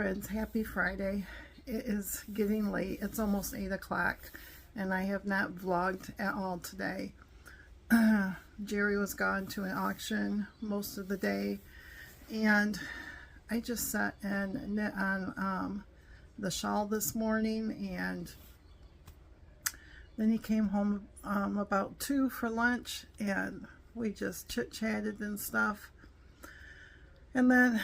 friends, happy Friday. It is getting late. It's almost 8 o'clock and I have not vlogged at all today. Jerry was gone to an auction most of the day and I just sat and knit on the shawl this morning, and then he came home about 2 for lunch and we just chit-chatted and stuff. And then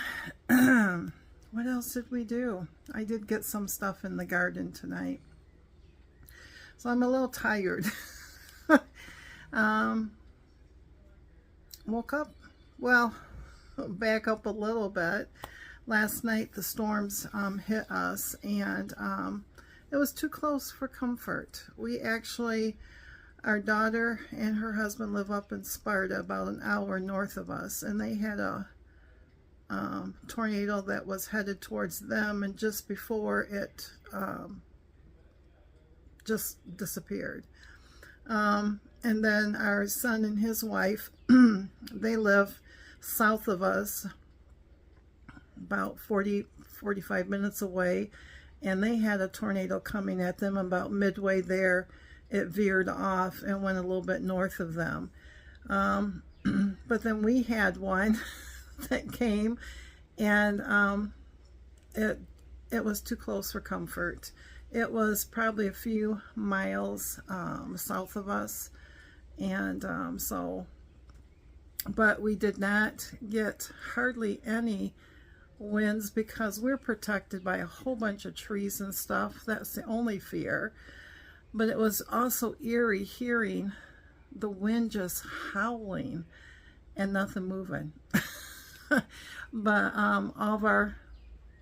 what else did we do? I did get some stuff in the garden tonight. So I'm a little tired. Woke up, well, back up a little bit. Last night the storms hit us, and it was too close for comfort. We actually, our daughter and her husband live up in Sparta, about an hour north of us, and they had a tornado that was headed towards them, and just before it just disappeared. And then our son and his wife, they live south of us, about 45 minutes away, and they had a tornado coming at them. About midway there, it veered off and went a little bit north of them. But then we had one that came, and it was too close for comfort. It was probably a few miles south of us, and but we did not get hardly any winds because we're protected by a whole bunch of trees and stuff. That's the only fear. But it was also eerie hearing the wind just howling and nothing moving. But all of our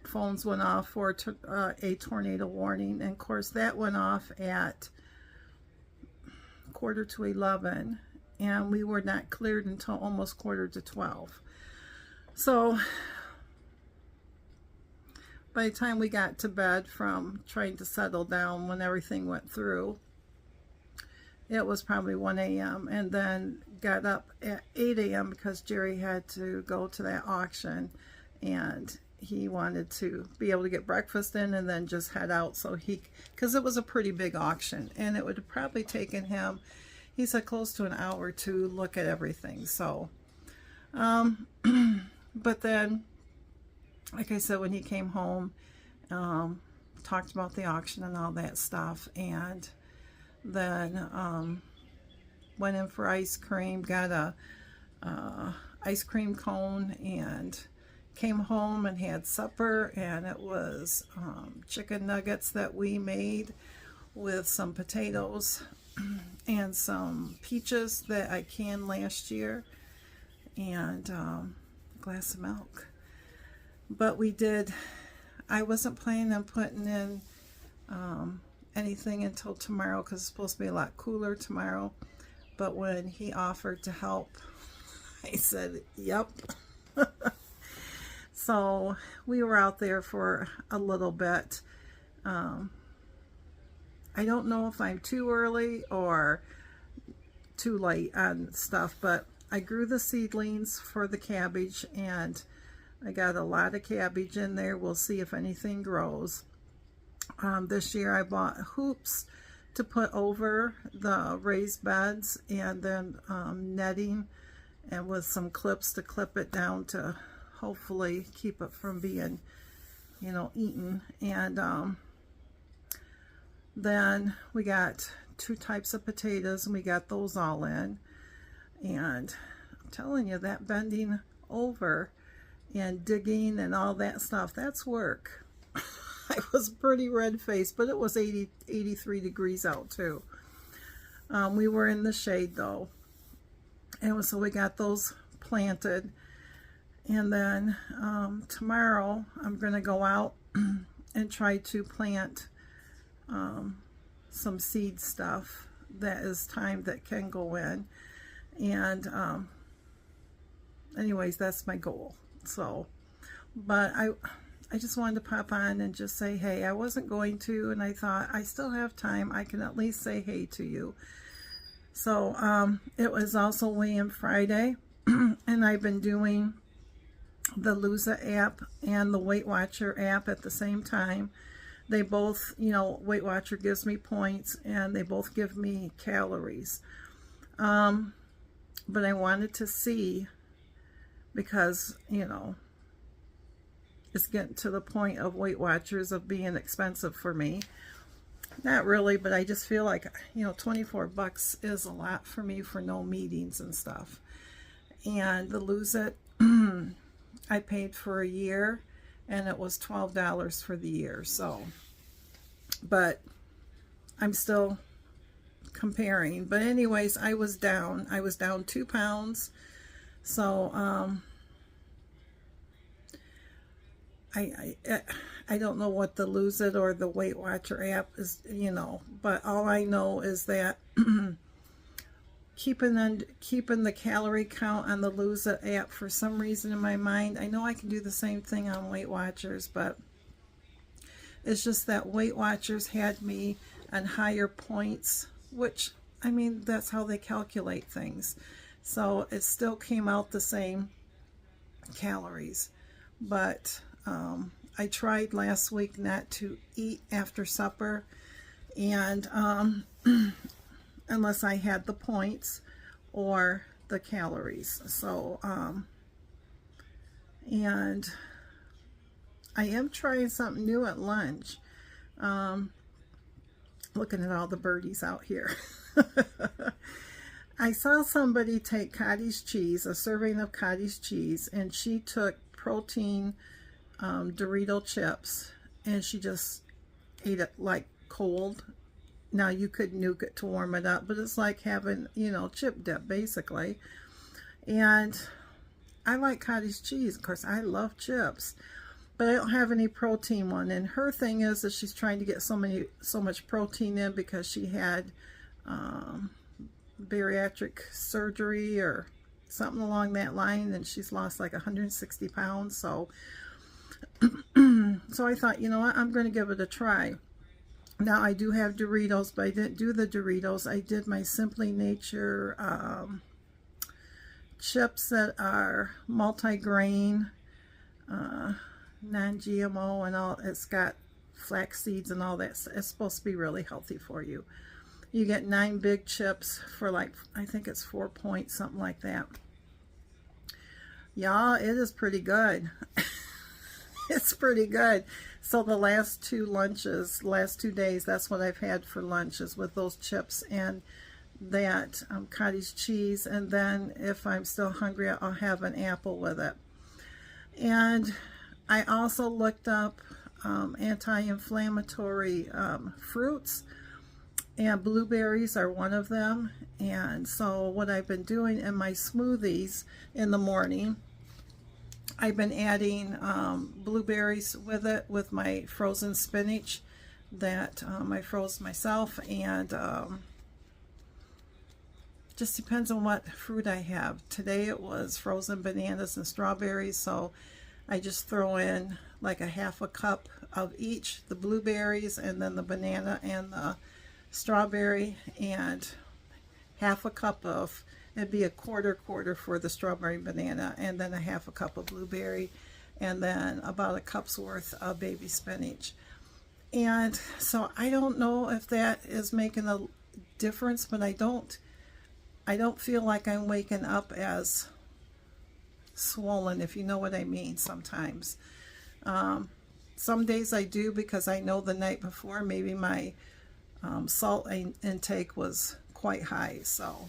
phones went off for a tornado warning, and of course that went off at 11:15, and we were not cleared until almost 11:45. So by the time we got to bed from trying to settle down when everything went through, it was probably 1 a.m. and then got up at 8 a.m. because Jerry had to go to that auction, and he wanted to be able to get breakfast in and then just head out. So because it was a pretty big auction, and it would have probably taken him, he said, close to an hour to look at everything. So but then, like I said, when he came home, talked about the auction and all that stuff, and then went in for ice cream, got a ice cream cone, and came home and had supper, and it was chicken nuggets that we made with some potatoes and some peaches that I canned last year, and a glass of milk. But I wasn't planning on putting in anything until tomorrow because it's supposed to be a lot cooler tomorrow. But when he offered to help, I said, yep. So we were out there for a little bit. I don't know if I'm too early or too late on stuff, but I grew the seedlings for the cabbage, and I got a lot of cabbage in there. We'll see if anything grows. This year I bought hoops to put over the raised beds, and then netting, and with some clips to clip it down to hopefully keep it from being, eaten. And then we got 2 types of potatoes, and we got those all in. And I'm telling you, that bending over and digging and all that stuff, that's work. I was pretty red-faced, but it was 83 degrees out too. We were in the shade though, and so we got those planted. And then tomorrow I'm going to go out and try to plant some seed stuff that is time that can go in. And anyways, that's my goal. So, but I just wanted to pop on and just say, hey, I wasn't going to, and I thought I still have time. I can at least say hey to you. So it was also weigh-in Friday, and I've been doing the Lose It app and the Weight Watcher app at the same time. They both, you know, Weight Watcher gives me points and they both give me calories. But I wanted to see, because, you know, it's getting to the point of Weight Watchers of being expensive for me. Not really, but I just feel like, you know, 24 bucks is a lot for me for no meetings and stuff. And the Lose It, I paid for a year, and it was $12 for the year. So, but I'm still comparing. But anyways, I was down 2 pounds. So, I don't know what the Lose It or the Weight Watcher app is, you know, but all I know is that keeping the calorie count on the Lose It app, for some reason in my mind, I know I can do the same thing on Weight Watchers, but it's just that Weight Watchers had me on higher points, which, I mean, that's how they calculate things. So it still came out the same calories. But I tried last week not to eat after supper, and unless I had the points or the calories. So, and I am trying something new at lunch. Looking at all the birdies out here. I saw somebody take cottage cheese, a serving of cottage cheese, and she took protein Dorito chips, and she just ate it like cold. Now you could nuke it to warm it up, but it's like having, you know, chip dip basically. And I like cottage cheese. Of course, I love chips, but I don't have any protein one. And her thing is that she's trying to get so much protein in because she had bariatric surgery or something along that line, and she's lost like 160 pounds. So so I thought, you know what, I'm going to give it a try. Now I do have Doritos, but I didn't do the Doritos. I did my Simply Nature chips that are multi-grain, non-GMO and all. It's got flax seeds and all that. It's supposed to be really healthy for you. You get 9 big chips for like, I think it's 4 points, something like that. Y'all, it is pretty good. It's pretty good. So the last 2 lunches, last 2 days, that's what I've had for lunches, with those chips and that cottage cheese. And then if I'm still hungry, I'll have an apple with it. And I also looked up anti-inflammatory fruits, and blueberries are one of them. And so what I've been doing in my smoothies in the morning, I've been adding blueberries with it, with my frozen spinach that I froze myself, and just depends on what fruit I have. Today it was frozen bananas and strawberries, so I just throw in like a half a cup of each, the blueberries and then the banana and the strawberry, and half a cup of, it'd be a quarter for the strawberry banana, and then a half a cup of blueberry, and then about a cup's worth of baby spinach. And so I don't know if that is making a difference, but I don't feel like I'm waking up as swollen, if you know what I mean, sometimes. Some days I do, because I know the night before maybe my salt intake was quite high. So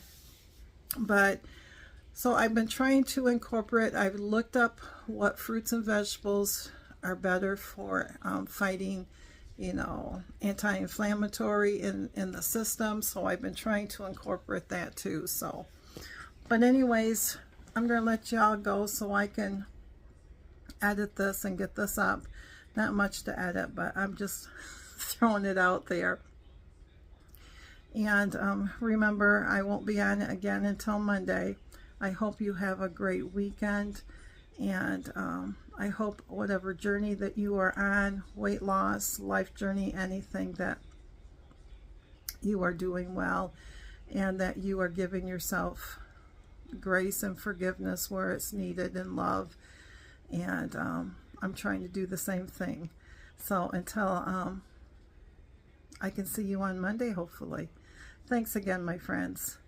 I've been trying to incorporate, I've looked up what fruits and vegetables are better for fighting, you know, anti-inflammatory in the system. So I've been trying to incorporate that too. So, but anyways, I'm going to let y'all go so I can edit this and get this up. Not much to edit, but I'm just throwing it out there. And remember, I won't be on it again until Monday. I hope you have a great weekend, and I hope whatever journey that you are on, weight loss, life journey, anything, that you are doing well, and that you are giving yourself grace and forgiveness where it's needed, and love. and I'm trying to do the same thing. So until I can see you on Monday, hopefully. Thanks again, my friends.